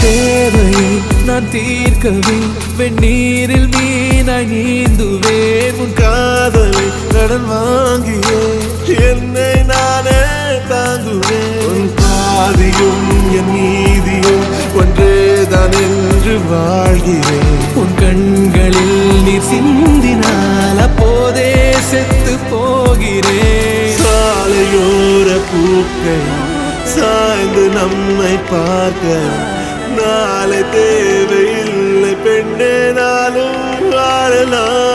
தேவையை நான் தீர்க்கவே வெந்நீரில் மீனாய் நீந்துவேன். உன் காதலை கடன் வாங்கியே என்னை நானே தாங்குவேன். உன் பாதியும் என் நீதியும் ஒன்றேதான் என்று வாழ்கிறேன். உன் கண்களில் நீர் சிந்தினால் அப்போதே செத்து போகிறேன். சாலையோர பூக்கள் சாய்ந்து நம்மை பார்க்க நாளை தேவையில்லை பெண்ணே நாளும் வாழலாம்.